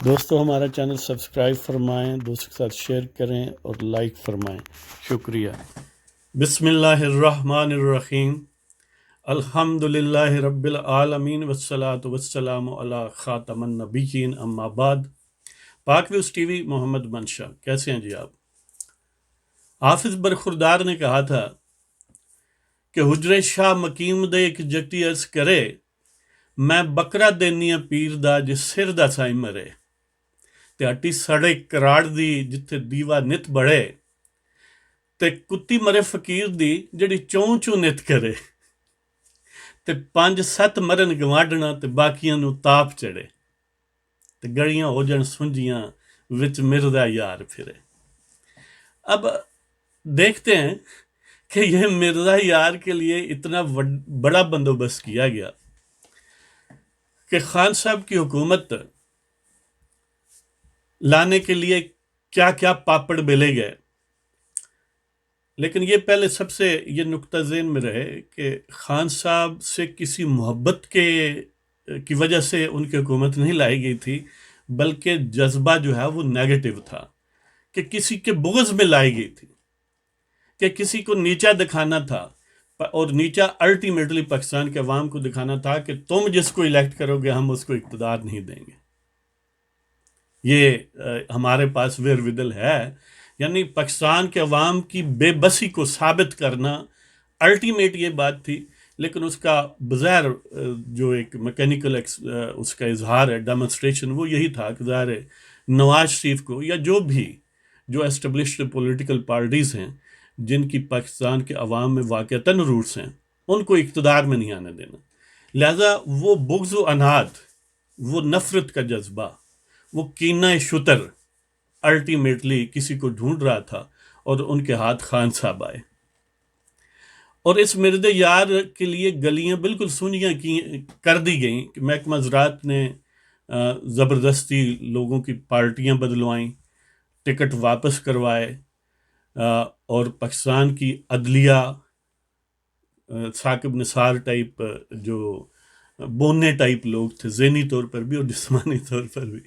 دوستو ہمارا channel subscribe فرمائیں، دوستوں کے ساتھ شیئر کریں اور لائک فرمائیں، شکریہ۔ بسم اللہ الرحمن الرحیم، الحمد للہ رب العالمین والصلاة والسلام علی خاتم النبیین، اما بعد۔ پاک ویوز ٹی وی، محمد منشا، کیسے ہیں جی آپ؟ حافظ برخوردار نے کہا تھا کہ حجرے شاہ مقیم دے ایک جٹی عرض کرے، میں بکرا دینی پیر دا جس سر دا سائی مرے، تے ہٹی سڑے کراڑ دی جتھے دیوا نت بڑھے، تے کتی مرے فقیر دی جڑی چون چون نت کرے، تے 5-7 مرن گوانڈنا تے باقیاں نو تاپ چڑھے، تے گڑیاں ہو جن سنجیاں وچ مردا یار پھرے۔ اب دیکھتے ہیں کہ یہ مرزا یار کے لیے اتنا بڑا بندوبست کیا گیا کہ خان صاحب کی حکومت لانے کے لیے کیا کیا پاپڑ بیلے گئے۔ لیکن یہ پہلے سب سے یہ نقطہ ذہن میں رہے کہ خان صاحب سے کسی محبت کی وجہ سے ان کی حکومت نہیں لائی گئی تھی، بلکہ جذبہ جو ہے وہ نیگیٹو تھا، کہ کسی کے بغض میں لائی گئی تھی، کہ کسی کو نیچا دکھانا تھا، اور نیچا الٹیمیٹلی پاکستان کے عوام کو دکھانا تھا کہ تم جس کو الیکٹ کرو گے ہم اس کو اقتدار نہیں دیں گے۔ یہ ہمارے پاس ویرودل ہے، یعنی پاکستان کے عوام کی بے بسی کو ثابت کرنا الٹیمیٹ یہ بات تھی، لیکن اس کا بظاہر جو ایک میکینیکل اس کا اظہار ہے، ڈیمونسٹریشن، وہ یہی تھا کہ ظاہر نواز شریف کو یا جو اسٹیبلشڈ پولیٹیکل پارٹیز ہیں جن کی پاکستان کے عوام میں واقعتاً روٹس ہیں، ان کو اقتدار میں نہیں آنے دینا۔ لہذا وہ بغض و عناد، وہ نفرت کا جذبہ، وہ کینہ شتر الٹیمیٹلی کسی کو ڈھونڈ رہا تھا، اور ان کے ہاتھ خان صاحب آئے، اور اس مرد یار کے لیے گلیاں بالکل سونیاں کر دی گئیں کہ محکمہ زراعت نے زبردستی لوگوں کی پارٹیاں بدلوائیں، ٹکٹ واپس کروائے، اور پاکستان کی عدلیہ ثاقب نثار ٹائپ جو بونے ٹائپ لوگ تھے، ذہنی طور پر بھی اور جسمانی طور پر بھی،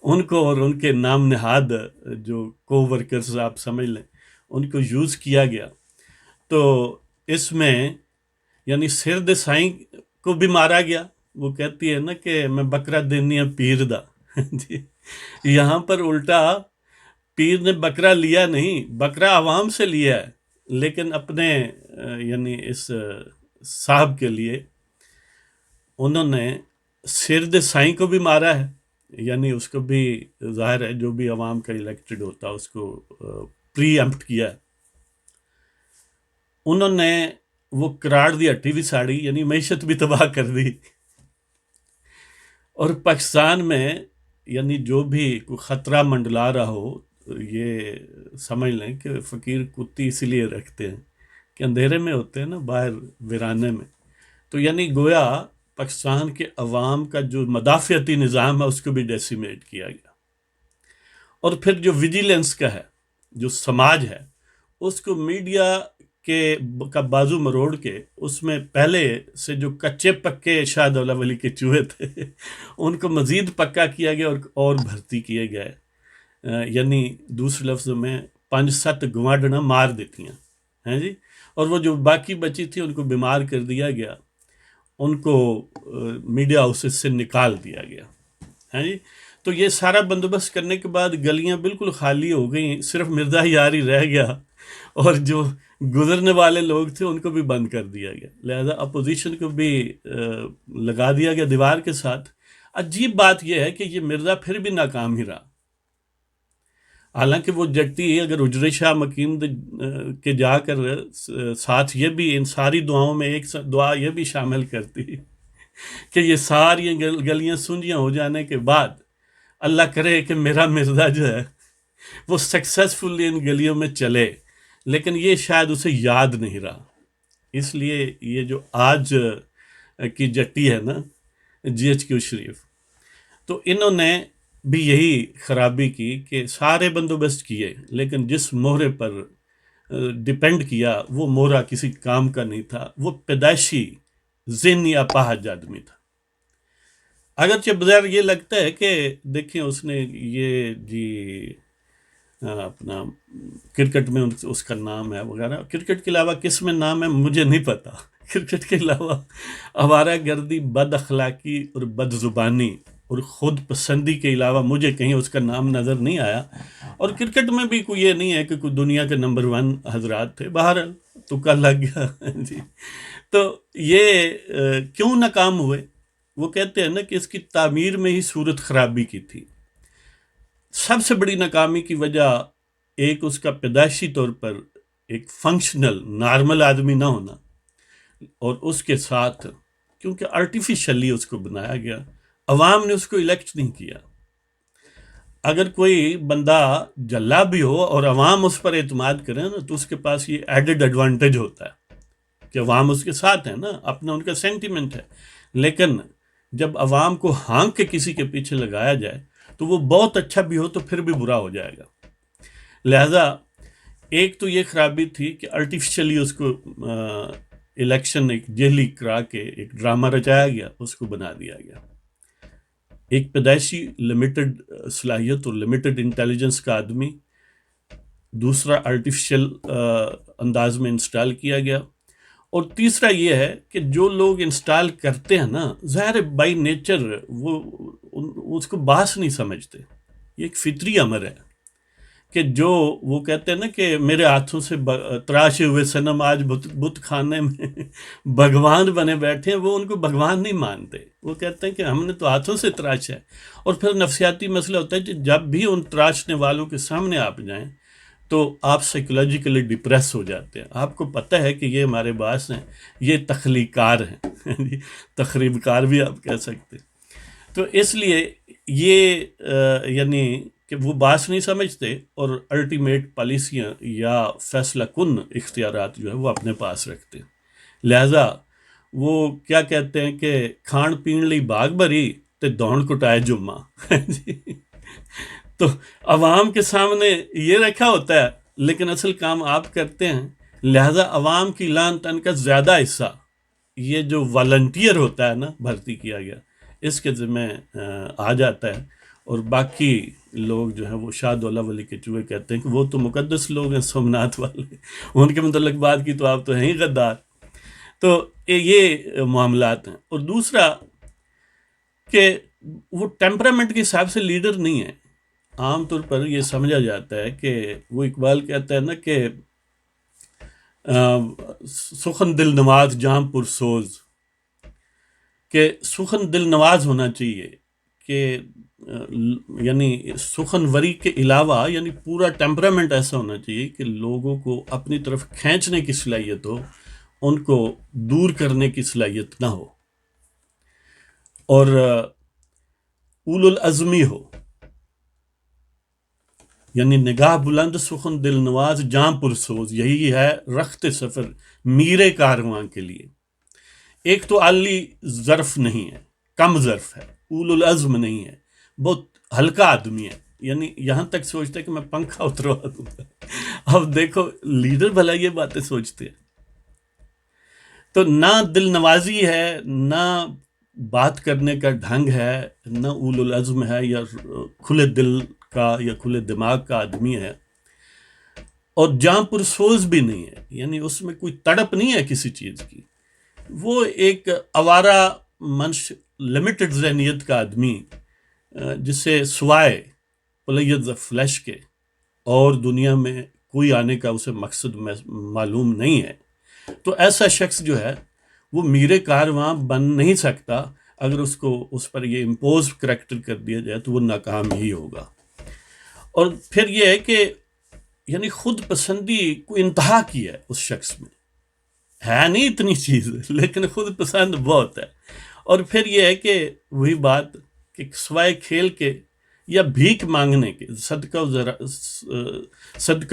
ان کو اور ان کے نام نہاد جو کو ورکرز آپ سمجھ لیں، ان کو یوز کیا گیا۔ تو اس میں یعنی سر دے سائیں کو بھی مارا گیا۔ وہ کہتی ہے نا کہ میں بکرا دینی پیر دا، جی یہاں پر الٹا پیر نے بکرا لیا نہیں، بکرا عوام سے لیا ہے، لیکن اپنے یعنی اس صاحب کے لیے انہوں نے سر دے سائیں کو بھی مارا ہے، یعنی اس کو بھی ظاہر ہے جو بھی عوام کا الیکٹڈ ہوتا اس کو پری ایمپٹ کیا ہے۔ انہوں نے وہ کراڑ دی ہٹی بھی ساڑی، یعنی معیشت بھی تباہ کر دی، اور پاکستان میں یعنی جو بھی کوئی خطرہ منڈلا رہا ہو، یہ سمجھ لیں کہ فقیر کتی اس لیے رکھتے ہیں کہ اندھیرے میں ہوتے ہیں نا، باہر ویرانے میں، تو یعنی گویا پاکستان کے عوام کا جو مدافعتی نظام ہے اس کو بھی ڈیسیمیٹ کیا گیا، اور پھر جو ویجیلنس کا ہے، جو سماج ہے، اس کو میڈیا کا بازو مروڑ کے اس میں پہلے سے جو کچے پکے شاہ دولہ ولی کے چوہے تھے ان کو مزید پکا کیا گیا اور بھرتی کیے گئے، یعنی دوسرے لفظوں میں 5-7 گوانڈنا مار دیتی ہیں جی، اور وہ جو باقی بچی تھی ان کو بیمار کر دیا گیا، ان کو میڈیا ہاؤسز سے نکال دیا گیا ہے جی۔ تو یہ سارا بندوبست کرنے کے بعد گلیاں بالکل خالی ہو گئیں، صرف مرزا یار ہی رہ گیا، اور جو گزرنے والے لوگ تھے ان کو بھی بند کر دیا گیا، لہذا اپوزیشن کو بھی لگا دیا گیا دیوار کے ساتھ۔ عجیب بات یہ ہے کہ یہ مرزا پھر بھی ناکام ہی رہا، حالانکہ وہ جٹی اگر حجرے شاہ مقیم کے جا کر ساتھ یہ بھی ان ساری دعاؤں میں ایک دعا یہ بھی شامل کرتی کہ یہ ساری گلیاں سنجیاں ہو جانے کے بعد اللہ کرے کہ میرا مرزا جو ہے وہ سکسیسفلی ان گلیوں میں چلے، لیکن یہ شاید اسے یاد نہیں رہا۔ اس لیے یہ جو آج کی جٹی ہے نا، GHQ شریف، تو انہوں نے بھی یہی خرابی کی کہ سارے بندوبست کیے، لیکن جس مہرے پر ڈیپینڈ کیا وہ مہرہ کسی کام کا نہیں تھا، وہ پیدائشی ذہنی اپاہج آدمی تھا۔ اگرچہ بظاہر یہ لگتا ہے کہ دیکھیں اس نے یہ جی اپنا کرکٹ میں اس کا نام ہے وغیرہ، کرکٹ کے علاوہ کس میں نام ہے مجھے نہیں پتا کرکٹ کے علاوہ آوارہ گردی، بد اخلاقی اور بد زبانی اور خود پسندی کے علاوہ مجھے کہیں اس کا نام نظر نہیں آیا، اور کرکٹ میں بھی کوئی یہ نہیں ہے کہ کوئی دنیا کے نمبر 1 حضرات تھے، بہرحال تکا لگ گیا جی۔ تو یہ کیوں ناکام ہوئے؟ وہ کہتے ہیں نا کہ اس کی تعمیر میں ہی صورت خرابی کی تھی۔ سب سے بڑی ناکامی کی وجہ ایک اس کا پیدائشی طور پر ایک فنکشنل نارمل آدمی نہ ہونا، اور اس کے ساتھ کیونکہ آرٹیفیشلی اس کو بنایا گیا، عوام نے اس کو الیکٹ نہیں کیا۔ اگر کوئی بندہ جلا بھی ہو اور عوام اس پر اعتماد کرے نا تو اس کے پاس یہ ایڈڈ ایڈوانٹیج ہوتا ہے کہ عوام اس کے ساتھ ہے نا، اپنا ان کا سینٹیمنٹ ہے۔ لیکن جب عوام کو ہانک کے کسی کے پیچھے لگایا جائے تو وہ بہت اچھا بھی ہو تو پھر بھی برا ہو جائے گا۔ لہذا ایک تو یہ خرابی تھی کہ آرٹیفیشلی اس کو الیکشن ایک جیلی کرا کے ایک ڈرامہ رچایا گیا، اس کو بنا دیا گیا۔ ایک پیدائشی لمیٹڈ صلاحیت اور لمیٹڈ انٹیلیجنس کا آدمی، دوسرا آرٹیفیشل انداز میں انسٹال کیا گیا، اور تیسرا یہ ہے کہ جو لوگ انسٹال کرتے ہیں نا ظاہر بائی نیچر وہ اس کو باس نہیں سمجھتے، یہ ایک فطری امر ہے کہ جو وہ کہتے ہیں نا کہ میرے ہاتھوں سے تراشے ہوئے صنم آج بت خانے میں بھگوان بنے بیٹھے ہیں، وہ ان کو بھگوان نہیں مانتے، وہ کہتے ہیں کہ ہم نے تو ہاتھوں سے تراشا ہے۔ اور پھر نفسیاتی مسئلہ ہوتا ہے کہ جب بھی ان تراشنے والوں کے سامنے آپ جائیں تو آپ سائیکولوجیکلی ڈپریس ہو جاتے ہیں۔ آپ کو پتہ ہے کہ یہ ہمارے باس ہیں، یہ تخلیق کار ہیں تخریب کار بھی آپ کہہ سکتے۔ تو اس لیے یہ یعنی کہ وہ باس نہیں سمجھتے اور الٹیمیٹ پالیسیاں یا فیصلہ کن اختیارات جو ہے وہ اپنے پاس رکھتے ہیں۔ لہٰذا وہ کیا کہتے ہیں کہ کھان پین لی باغ بھری تے دوڑ کٹائے جمعہ تو عوام کے سامنے یہ رکھا ہوتا ہے لیکن اصل کام آپ کرتے ہیں۔ لہٰذا عوام کی لان تن کا زیادہ حصہ یہ جو والنٹیئر ہوتا ہے نا بھرتی کیا گیا اس کے ذمہ آ جاتا ہے، اور باقی لوگ جو ہیں وہ شاہ دولہ ولی کے چوہے کہتے ہیں کہ وہ تو مقدس لوگ ہیں سومناتھ والے، ان کے متعلق بات کی تو آپ تو ہیں ہی غدار۔ تو یہ معاملات ہیں۔ اور دوسرا کہ وہ ٹیمپرامنٹ کے حساب سے لیڈر نہیں ہے۔ عام طور پر یہ سمجھا جاتا ہے کہ وہ اقبال کہتا ہے نا کہ سخن دل نواز جاں پر سوز، کہ سخن دل نواز ہونا چاہیے، کہ یعنی سخن وری کے علاوہ یعنی پورا ٹیمپرامنٹ ایسا ہونا چاہیے کہ لوگوں کو اپنی طرف کھینچنے کی صلاحیت ہو، ان کو دور کرنے کی صلاحیت نہ ہو، اور اول العزمی ہو، یعنی نگاہ بلند سخن دل نواز جاں پر سوز، یہی ہے رخت سفر میرے کارواں کے لیے۔ ایک تو عالی ظرف نہیں ہے، کم ظرف ہے، اول العزم نہیں ہے، بہت ہلکا آدمی ہے، یعنی یہاں تک سوچتا ہے کہ میں پنکھا اتروا دوں گا۔ اب دیکھو لیڈر بھلا یہ باتیں سوچتے ہیں۔ تو نہ دل نوازی ہے، نہ بات کرنے کا ڈھنگ ہے، نہ اول العزم ہے یا کھلے دل کا یا کھلے دماغ کا آدمی ہے، اور جاں پر سوز بھی نہیں ہے، یعنی اس میں کوئی تڑپ نہیں ہے کسی چیز کی۔ وہ ایک آوارہ منش لمیٹڈ ذہنیت کا آدمی جسے سوائے پلیز فلیش کے اور دنیا میں کوئی آنے کا اسے مقصد معلوم نہیں ہے، تو ایسا شخص جو ہے وہ میرے کارواں بن نہیں سکتا۔ اگر اس کو اس پر یہ امپوز کریکٹر کر دیا جائے تو وہ ناکام ہی ہوگا۔ اور پھر یہ ہے کہ یعنی خود پسندی کو انتہا کی ہے اس شخص میں، ہے نہیں اتنی چیز لیکن خود پسند بہت ہے۔ اور پھر یہ ہے کہ وہی بات کہ سوائے کھیل کے یا بھیک مانگنے کے، صدقہ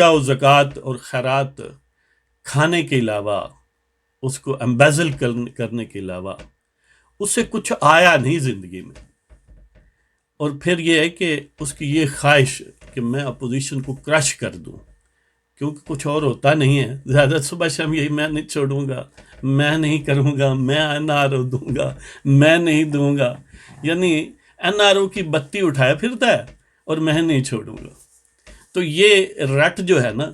و زکوٰۃ اور خیرات کھانے کے علاوہ، اس کو امبیزل کرنے کے علاوہ اس سے کچھ آیا نہیں زندگی میں۔ اور پھر یہ ہے کہ اس کی یہ خواہش کہ میں اپوزیشن کو کرش کر دوں، کیونکہ کچھ اور ہوتا نہیں ہے. زیادہ صبح شام یہی میں نہیں چھوڑوں گا، میں نہیں کروں گا، میں این آر او دوں گا، میں نہیں دوں گا. یعنی این آر او کی بتی اٹھایا پھرتا ہے اور میں نہیں چھوڑوں گا. تو یہ رٹ جو ہے نا،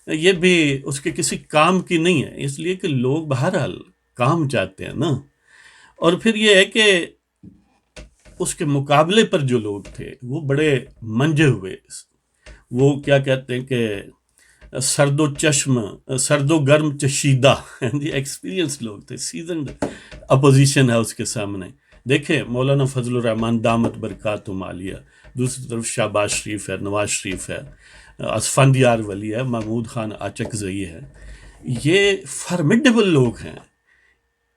یہ بھی اس کے کسی کام کی نہیں ہے، اس لیے کہ لوگ بہرحال کام چاہتے ہیں نا. اور پھر یہ ہے کہ اس کے مقابلے پر جو لوگ تھے وہ بڑے منجے ہوئے، وہ کیا کہتے ہیں کہ سرد و گرم چشیدہ ایکسپیرینس لوگ تھے، سیزنڈ اپوزیشن ہے اس کے سامنے. دیکھیں مولانا فضل الرحمان دامت برکاتہم عالیہ، دوسری طرف شہباز شریف ہے، نواز شریف ہے، اسفندیار ولی ہے، محمود خان آچک زئی ہے. یہ فارمیڈیبل لوگ ہیں،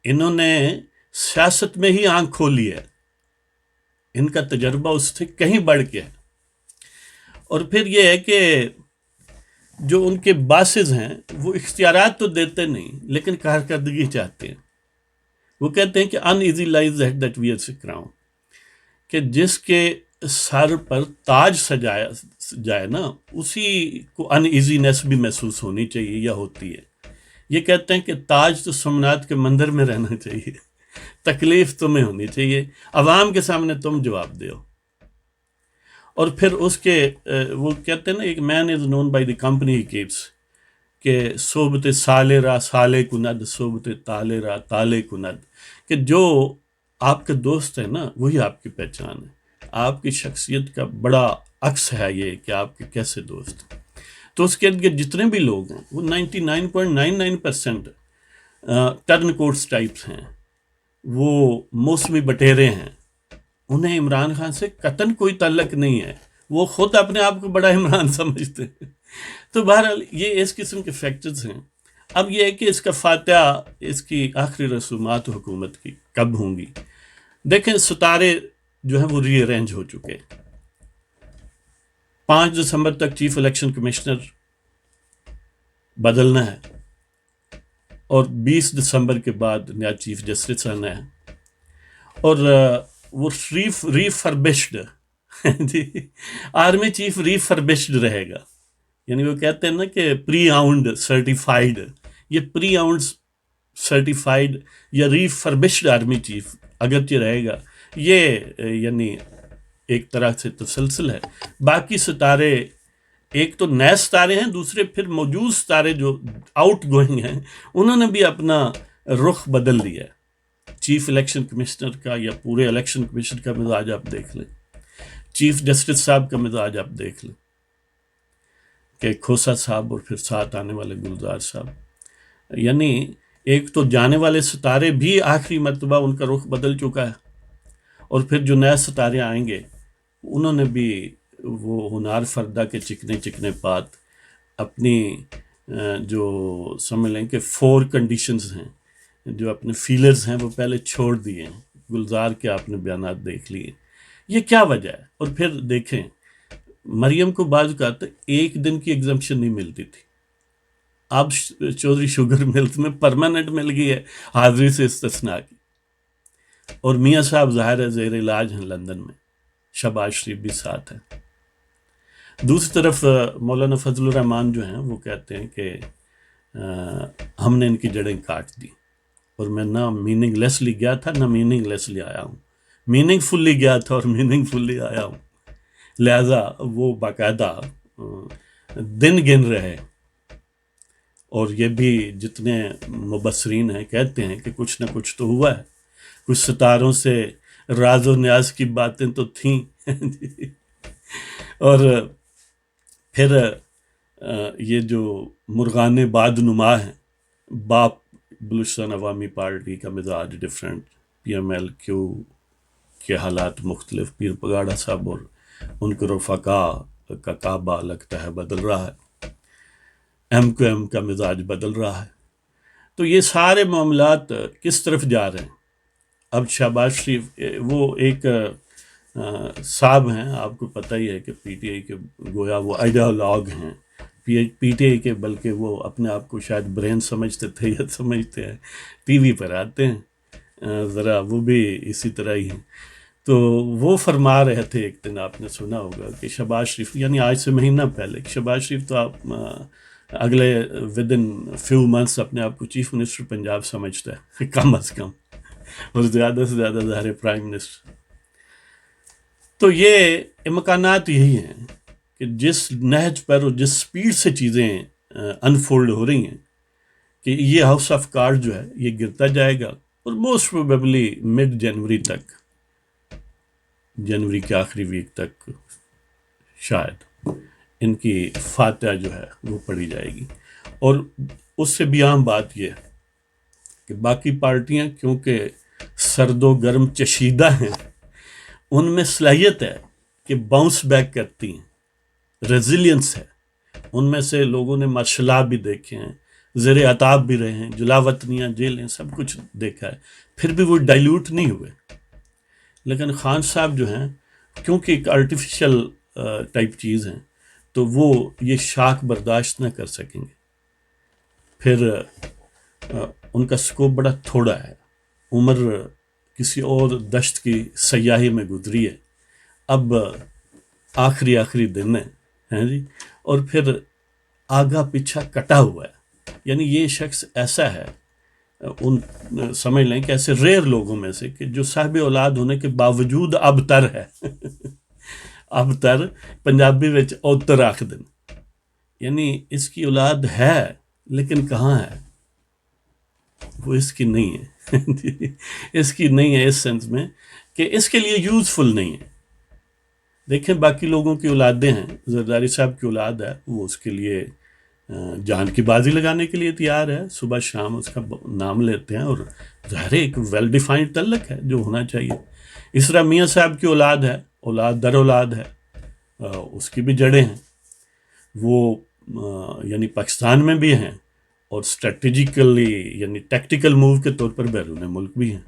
انہوں نے سیاست میں ہی آنکھ کھولی ہے، ان کا تجربہ اس سے کہیں بڑھ کے ہے. اور پھر یہ ہے کہ جو ان کے باسز ہیں وہ اختیارات تو دیتے نہیں لیکن کارکردگی چاہتے ہیں. وہ کہتے ہیں کہ uneasy lies that wears a crown, کہ جس کے سر پر تاج سجایا جائے نا اسی کو ان ایزینس بھی محسوس ہونی چاہیے یا ہوتی ہے. یہ کہتے ہیں کہ تاج تو سومناتھ کے مندر میں رہنا چاہیے، تکلیف تمہیں ہونی چاہیے، عوام کے سامنے تم جواب دیو. اور پھر اس کے وہ کہتے ہیں نا ایک man is known by the company he keeps, کہ صحبت سالے را سالے کند، صحبت تالے را تالے کند، کہ جو آپ کے دوست ہیں نا وہی آپ کی پہچان ہے. آپ کی شخصیت کا بڑا عکس ہے یہ کہ آپ کے کیسے دوست ہیں. تو اس کے ارد جتنے بھی لوگ ہیں وہ 99.99% ٹرن کوٹس ٹائپس ہیں، وہ موسمی بٹیرے ہیں. انہیں عمران خان سے قطعاً کوئی تعلق نہیں ہے، وہ خود اپنے آپ کو بڑا عمران سمجھتے ہیں. تو بہرحال یہ اس قسم کے فیکٹرز ہیں. اب یہ ہے کہ اس کا فاتحہ، اس کی آخری رسومات حکومت کی کب ہوں گی. دیکھیں ستارے جو ہیں وہ ری ارینج ہو چکے. 5 دسمبر تک چیف الیکشن کمشنر بدلنا ہے اور 20 دسمبر کے بعد نیا چیف جسٹس آنا ہے. اور وہ ری فربشڈ جی آرمی چیف ری فربشڈ رہے گا. یعنی وہ کہتے ہیں نا کہ پری آؤنڈ سرٹیفائیڈ، یہ پری آؤنڈ سرٹیفائیڈ یا ری فربشڈ آرمی چیف اگرچہ رہے گا. یہ یعنی ایک طرح سے تسلسل ہے. باقی ستارے ایک تو نئے ستارے ہیں، دوسرے پھر موجود ستارے جو آؤٹ گوئنگ ہیں انہوں نے بھی اپنا رخ بدل لیا ہے. چیف الیکشن کمشنر کا یا پورے الیکشن کمیشن کا مزاج آپ دیکھ لیں، چیف جسٹس صاحب کا مزاج آپ دیکھ لیں کہ کھوسا صاحب اور پھر ساتھ آنے والے گلزار صاحب. یعنی ایک تو جانے والے ستارے بھی آخری مرتبہ ان کا رخ بدل چکا ہے، اور پھر جو نئے ستارے آئیں گے انہوں نے بھی وہ ہنار فردہ کے چکنے چکنے پات اپنی جو سمجھ لیں کہ 4 کنڈیشنز ہیں، جو اپنے فیلرز ہیں وہ پہلے چھوڑ دیے ہیں. گلزار کے آپ نے بیانات دیکھ لیے. یہ کیا وجہ ہے؟ اور پھر دیکھیں مریم کو بعض اوقات ایک دن کی ایگزمپشن نہیں ملتی تھی، اب چودھری شوگر ملز میں پرماننٹ مل گئی ہے حاضری سے استثناء کی. اور میاں صاحب ظاہر ہے زیر علاج ہیں لندن میں، شہباز شریف بھی ساتھ ہے. دوسری طرف مولانا فضل الرحمان جو ہیں وہ کہتے ہیں کہ ہم نے ان کی جڑیں کاٹ دی، اور میں نہ میننگ لیسلی گیا تھا نہ میننگ لیسلی آیا ہوں، میننگ فلی گیا تھا اور میننگ فلی آیا ہوں. لہذا وہ باقاعدہ دن گن رہے. اور یہ بھی جتنے مبصرین ہیں کہتے ہیں کہ کچھ نہ کچھ تو ہوا ہے، کچھ ستاروں سے راز و نیاز کی باتیں تو تھیں. اور پھر یہ جو مرغان باد نما ہیں، باپ بلوچستان عوامی پارٹی کا مزاج different, P M L Q کے حالات مختلف، پیر پگاڑا صاحب اور ان کے رفقا کا کعبہ لگتا ہے بدل رہا ہے، ایم کیو ایم کا مزاج بدل رہا ہے. تو یہ سارے معاملات کس طرف جا رہے ہیں؟ اب شہباز شریف وہ ایک صاحب ہیں، آپ کو پتہ ہی ہے کہ پی ٹی آئی کے گویا وہ آئیڈیالوگ ہیں پی ٹی آئی کے، بلکہ وہ اپنے آپ کو شاید برین سمجھتے تھے یا سمجھتے ہیں، ٹی وی پر آتے ہیں ذرا وہ بھی اسی طرح ہی ہیں. تو وہ فرما رہے تھے ایک دن، آپ نے سنا ہوگا کہ شہباز شریف، یعنی آج سے مہینہ پہلے، شہباز شریف تو آپ اگلے ود ان فیو منتھس اپنے آپ کو چیف منسٹر پنجاب سمجھتا ہے کم از کم، اور زیادہ سے زیادہ ظاہر پرائم منسٹر. تو یہ امکانات یہی ہیں کہ جس نہج پر اور جس سپیڈ سے چیزیں انفولڈ ہو رہی ہیں کہ یہ ہاؤس آف کارڈ جو ہے یہ گرتا جائے گا، اور موسٹ پروبیبلی مڈ جنوری تک، جنوری کے آخری ویک تک شاید ان کی فاتحہ جو ہے وہ پڑھی جائے گی. اور اس سے بھی عام بات یہ ہے کہ باقی پارٹیاں کیونکہ سرد و گرم چشیدہ ہیں، ان میں صلاحیت ہے کہ باؤنس بیک کرتی ہیں، ریزیلینس ہے. ان میں سے لوگوں نے مارشل لا بھی دیکھے ہیں، زیر عطاب بھی رہے ہیں، جلا وطنیاں، جیلیں، سب کچھ دیکھا ہے، پھر بھی وہ ڈائیلوٹ نہیں ہوئے. لیکن خان صاحب جو ہیں کیونکہ ایک آرٹیفیشل ٹائپ چیز ہیں تو وہ یہ شاک برداشت نہ کر سکیں گے. پھر ان کا سکوپ بڑا تھوڑا ہے، عمر کسی اور دشت کی سیاحی میں گزری ہے، اب آخری دن ہیں جی، اور پھر آگا پیچھا کٹا ہوا ہے. یعنی یہ شخص ایسا ہے، ان سمجھ لیں کہ ایسے ریئر لوگوں میں سے کہ جو صاحب اولاد ہونے کے باوجود ابتر ہے. ابتر پنجابی وچ اوتر آکھ دن، یعنی اس کی اولاد ہے لیکن کہاں ہے، وہ اس کی نہیں ہے. اس کی نہیں ہے اس سینس میں کہ اس کے لیے یوزفل نہیں ہے. دیکھیں باقی لوگوں کی اولادیں ہیں، زرداری صاحب کی اولاد ہے، وہ اس کے لیے جان کی بازی لگانے کے لیے تیار ہے، صبح شام اس کا نام لیتے ہیں، اور ظاہر ایک ویل ڈیفائنڈ تعلق ہے جو ہونا چاہیے. اس طرح میاں صاحب کی اولاد ہے، اولاد در اولاد ہے، اس کی بھی جڑیں ہیں، وہ یعنی پاکستان میں بھی ہیں اور اسٹریٹجیکلی یعنی ٹیکٹیکل موو کے طور پر بیرون ملک بھی ہیں.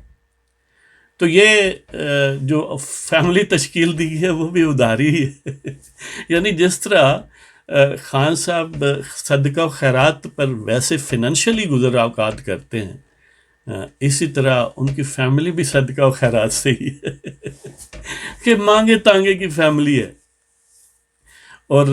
تو یہ جو فیملی تشکیل دی ہے وہ بھی ادھاری ہے. یعنی جس طرح خان صاحب صدقہ و خیرات پر ویسے فنانشلی گزر اوقات کرتے ہیں، اسی طرح ان کی فیملی بھی صدقہ و خیرات سے ہی ہے کہ مانگے تانگے کی فیملی ہے. اور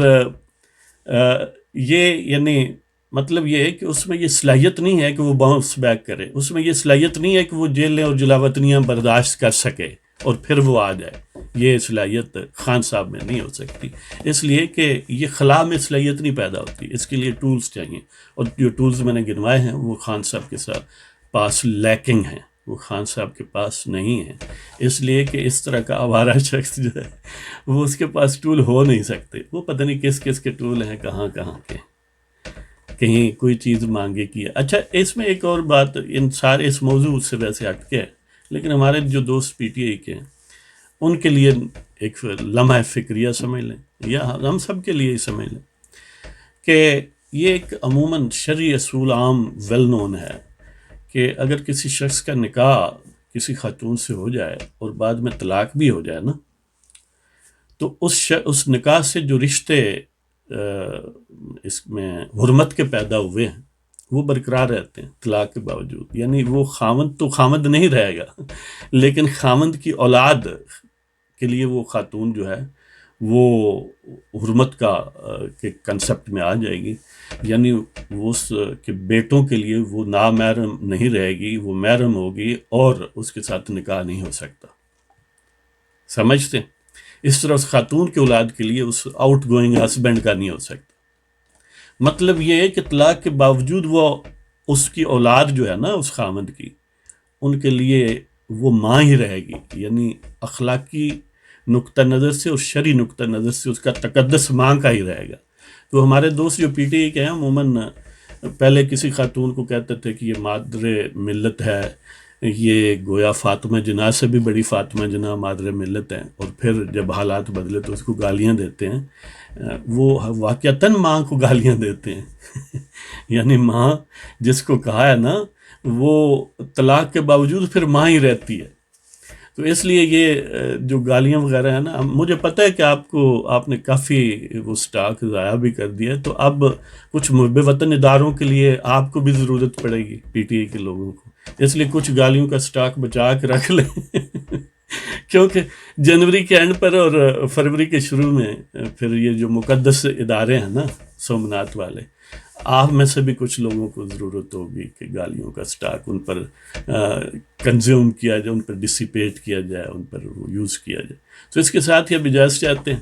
یہ یعنی مطلب یہ ہے کہ اس میں یہ صلاحیت نہیں ہے کہ وہ باؤنس بیک کرے، اس میں یہ صلاحیت نہیں ہے کہ وہ جیلیں اور جلاوطنیاں برداشت کر سکے اور پھر وہ آ جائے. یہ صلاحیت خان صاحب میں نہیں ہو سکتی، اس لیے کہ یہ خلا میں صلاحیت نہیں پیدا ہوتی، اس کے لیے ٹولز چاہیے، اور جو ٹولز میں نے گنوائے ہیں وہ خان صاحب کے ساتھ پاس لیکنگ ہیں، وہ خان صاحب کے پاس نہیں ہیں. اس لیے کہ اس طرح کا آوارہ شخص جو ہے وہ اس کے پاس ٹول ہو نہیں سکتے. وہ پتہ نہیں کس کس کے ٹول ہیں، کہاں کے، کہیں کوئی چیز مانگے کی ہے. اچھا اس میں ایک اور بات، ان سارے اس موضوع سے ویسے ہٹ کے، لیکن ہمارے جو دوست پی ٹی آئی کے ہیں ان کے لیے ایک لمحہ فکریہ سمجھ لیں، یا ہم سب کے لیے ہی سمجھ لیں کہ یہ ایک عموماً شرعی اصول عام ویل نون ہے کہ اگر کسی شخص کا نکاح کسی خاتون سے ہو جائے اور بعد میں طلاق بھی ہو جائے نا، تو اس نکاح سے جو رشتے اس میں حرمت کے پیدا ہوئے ہیں وہ برقرار رہتے ہیں طلاق کے باوجود. یعنی وہ خامند تو خامند نہیں رہے گا، لیکن خامند کی اولاد کے لیے وہ خاتون جو ہے وہ حرمت کے کنسپٹ میں آ جائے گی. یعنی وہ اس کے بیٹوں کے لیے وہ نامحرم نہیں رہے گی، وہ محرم ہوگی اور اس کے ساتھ نکاح نہیں ہو سکتا. سمجھتے ہیں؟ اس طرح اس خاتون کی اولاد کے لیے اس آؤٹ گوئنگ ہسبینڈ کا نہیں ہو سکتا. مطلب یہ ہے کہ طلاق کے باوجود وہ اس کی اولاد جو ہے نا اس خامند کی، ان کے لیے وہ ماں ہی رہے گی. یعنی اخلاقی نقطہ نظر سے اور شرعی نقطہ نظر سے اس کا تقدس ماں کا ہی رہے گا. تو ہمارے دوست جو پی ٹی آئی کے ہیں عموماً پہلے کسی خاتون کو کہتے تھے کہ یہ مادر ملت ہے، یہ گویا فاطمہ جناح سے بھی بڑی فاطمہ جناح مادر ملت ہیں، اور پھر جب حالات بدلے تو اس کو گالیاں دیتے ہیں. وہ واقعتاً ماں کو گالیاں دیتے ہیں. یعنی ماں جس کو کہا ہے نا وہ طلاق کے باوجود پھر ماں ہی رہتی ہے. تو اس لیے یہ جو گالیاں وغیرہ ہیں نا، مجھے پتہ ہے کہ آپ نے کافی وہ سٹاک ضائع بھی کر دیا ہے، تو اب کچھ محب وطن اداروں کے لیے آپ کو بھی ضرورت پڑے گی، پی ٹی آئی کے لوگوں کو، اس لیے کچھ گالیوں کا سٹاک بچا کے رکھ لیں کیونکہ جنوری کے اینڈ پر اور فروری کے شروع میں پھر یہ جو مقدس ادارے ہیں نا سومناتھ والے، آپ میں سے بھی کچھ لوگوں کو ضرورت ہوگی کہ گالیوں کا سٹاک ان پر کنزیوم کیا جائے، ان پر ڈسیپیٹ کیا جائے، ان پر یوز کیا جائے. تو اس کے ساتھ ہی اب اجازت چاہتے ہیں.